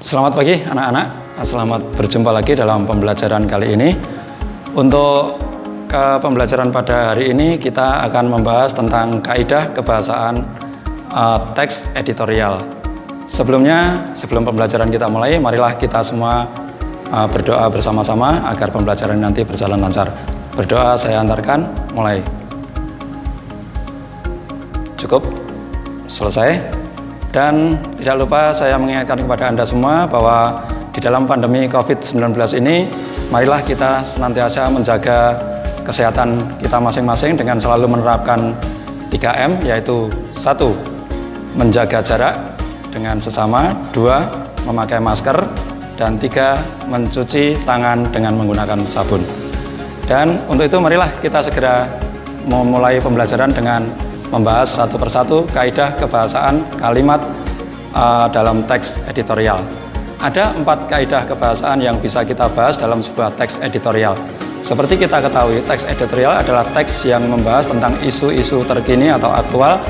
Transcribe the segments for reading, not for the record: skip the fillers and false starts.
Selamat pagi anak-anak, selamat berjumpa lagi dalam pembelajaran kali ini. Untuk pembelajaran pada hari ini kita akan membahas tentang kaidah kebahasaan teks editorial. Sebelum pembelajaran kita mulai, marilah kita semua berdoa bersama-sama agar pembelajaran nanti berjalan lancar. Berdoa saya antarkan, mulai. Cukup? Selesai? Dan tidak lupa saya mengingatkan kepada Anda semua bahwa di dalam pandemi COVID-19 ini, marilah kita senantiasa menjaga kesehatan kita masing-masing dengan selalu menerapkan 3M, yaitu 1. Menjaga jarak dengan sesama, 2. Memakai masker, dan 3. Mencuci tangan dengan menggunakan sabun. Dan untuk itu marilah kita segera memulai pembelajaran dengan membahas satu persatu kaidah kebahasaan kalimat dalam teks editorial. Ada 4 kaidah kebahasaan yang bisa kita bahas dalam sebuah teks editorial. Seperti kita ketahui, teks editorial adalah teks yang membahas tentang isu-isu terkini atau aktual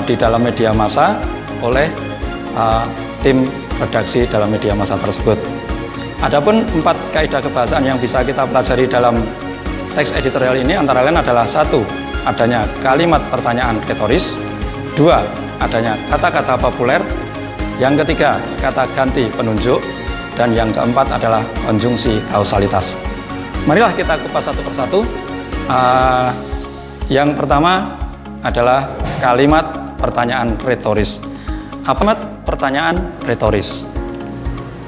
di dalam media massa oleh tim redaksi dalam media massa tersebut. Adapun 4 kaidah kebahasaan yang bisa kita pelajari dalam teks editorial ini antara lain adalah 1. Adanya kalimat pertanyaan retoris, 2. Adanya kata-kata populer, yang ketiga kata ganti penunjuk, dan yang keempat adalah konjungsi kausalitas. Marilah kita kupas satu persatu. Yang pertama adalah kalimat pertanyaan retoris. Apa pertanyaan retoris?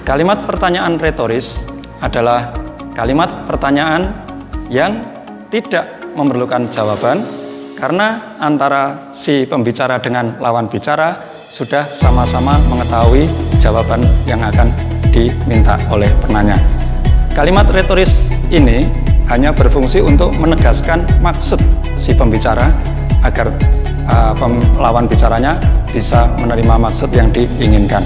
Kalimat pertanyaan retoris adalah kalimat pertanyaan yang tidak memerlukan jawaban karena antara si pembicara dengan lawan bicara sudah sama-sama mengetahui jawaban yang akan diminta oleh penanya. Kalimat retoris ini hanya berfungsi untuk menegaskan maksud si pembicara agar lawan bicaranya bisa menerima maksud yang diinginkan.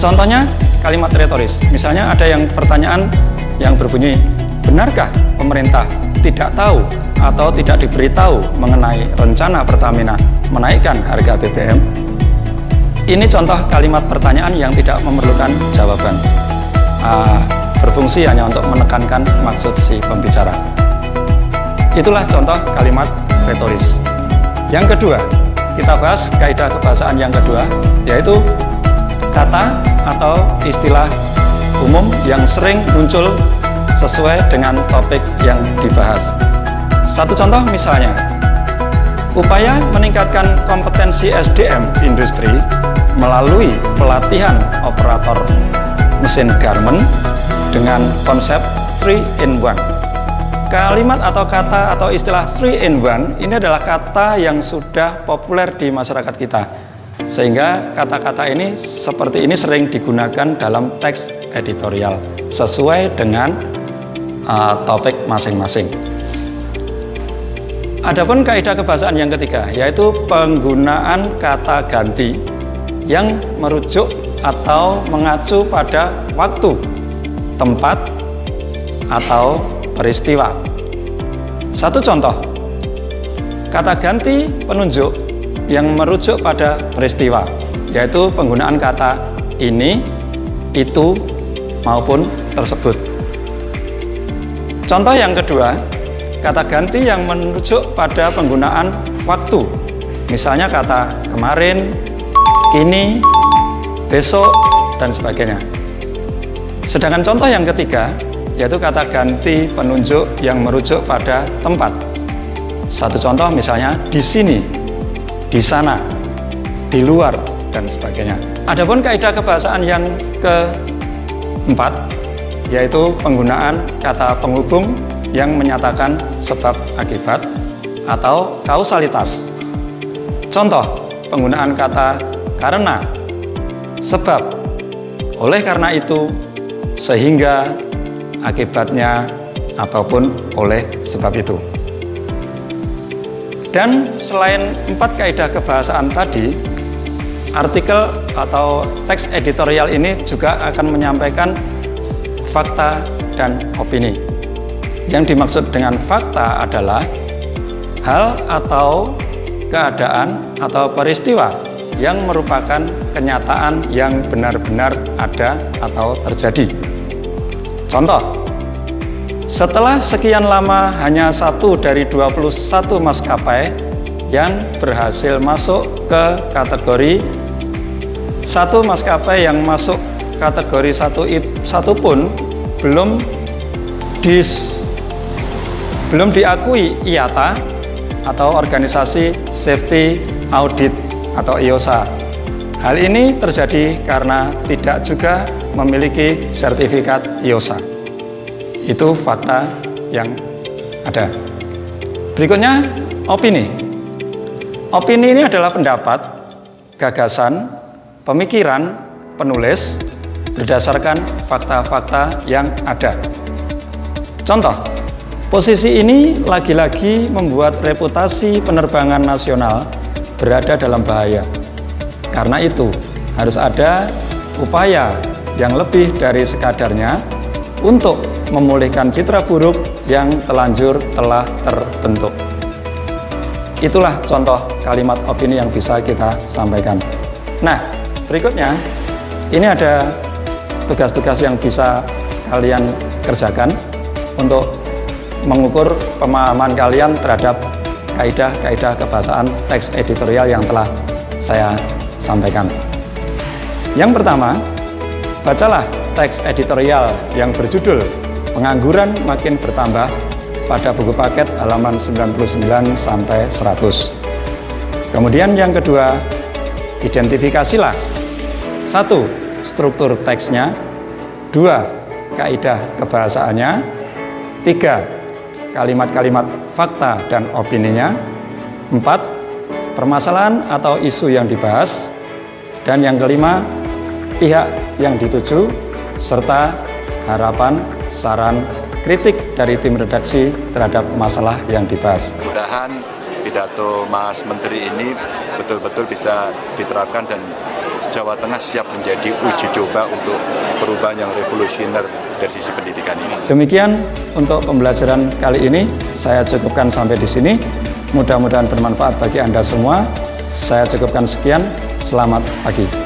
Contohnya kalimat retoris, misalnya ada yang pertanyaan yang berbunyi, benarkah pemerintah tidak tahu atau tidak diberitahu mengenai rencana Pertamina menaikkan harga BBM? Ini contoh kalimat pertanyaan yang tidak memerlukan jawaban, berfungsi hanya untuk menekankan maksud si pembicara. Itulah contoh kalimat retoris. Yang kedua, kita bahas kaidah kebahasaan yang kedua, yaitu kata atau istilah umum yang sering muncul sesuai dengan topik yang dibahas. Satu contoh misalnya, upaya meningkatkan kompetensi SDM industri melalui pelatihan operator mesin garment dengan konsep 3-in-1. Kalimat atau kata atau istilah 3-in-1 ini adalah kata yang sudah populer di masyarakat kita, sehingga kata-kata ini seperti ini sering digunakan dalam teks editorial sesuai dengan topik masing-masing. Adapun kaidah kebahasaan yang ketiga, yaitu penggunaan kata ganti yang merujuk atau mengacu pada waktu, tempat, atau peristiwa. Satu contoh, kata ganti penunjuk yang merujuk pada peristiwa, yaitu penggunaan kata ini, itu, maupun tersebut. Contoh yang kedua, kata ganti yang merujuk pada penggunaan waktu, misalnya kata kemarin, kini, besok, dan sebagainya. Sedangkan contoh yang ketiga, yaitu kata ganti penunjuk yang merujuk pada tempat. Satu contoh misalnya di sini, di sana, di luar, dan sebagainya. Adapun kaidah kebahasaan yang keempat, yaitu penggunaan kata penghubung yang menyatakan sebab akibat atau kausalitas. Contoh, penggunaan kata karena, sebab, oleh karena itu, sehingga, akibatnya, ataupun oleh sebab itu. Dan selain 4 kaidah kebahasaan tadi, artikel atau teks editorial ini juga akan menyampaikan fakta dan opini. Yang dimaksud dengan fakta adalah hal atau keadaan atau peristiwa yang merupakan kenyataan yang benar-benar ada atau terjadi. Contoh, setelah sekian lama hanya 1 dari 21 maskapai yang berhasil masuk ke kategori 1 maskapai yang masuk kategori 1 pun belum diakui IATA atau Organisasi Safety Audit atau IOSA. Hal ini terjadi karena tidak juga memiliki sertifikat IOSA. Itu fakta yang ada. Berikutnya, opini. Opini ini adalah pendapat, gagasan, pemikiran penulis berdasarkan fakta-fakta yang ada. Contoh, posisi ini lagi-lagi membuat reputasi penerbangan nasional berada dalam bahaya. Karena itu, harus ada upaya yang lebih dari sekadarnya untuk memulihkan citra buruk yang telanjur telah terbentuk. Itulah contoh kalimat opini yang bisa kita sampaikan. Nah, berikutnya, ini ada tugas-tugas yang bisa kalian kerjakan untuk mengukur pemahaman kalian terhadap kaidah-kaidah kebahasaan teks editorial yang telah saya sampaikan. Yang pertama, bacalah teks editorial yang berjudul Pengangguran Makin Bertambah pada buku paket halaman 99 sampai 100. Kemudian yang kedua, identifikasilah 1. Struktur teksnya, 2. Kaidah kebahasaannya, 3. Kalimat-kalimat fakta dan opininya, 4. Permasalahan atau isu yang dibahas, dan yang kelima, pihak yang dituju, serta harapan, saran, kritik dari tim redaksi terhadap masalah yang dibahas. Mudah-mudahan pidato Mas Menteri ini betul-betul bisa diterapkan dan Jawa Tengah siap menjadi uji coba untuk perubahan yang revolusioner dari sisi pendidikan ini. Demikian untuk pembelajaran kali ini, saya cukupkan sampai di sini. Mudah-mudahan bermanfaat bagi Anda semua. Saya cukupkan sekian. Selamat pagi.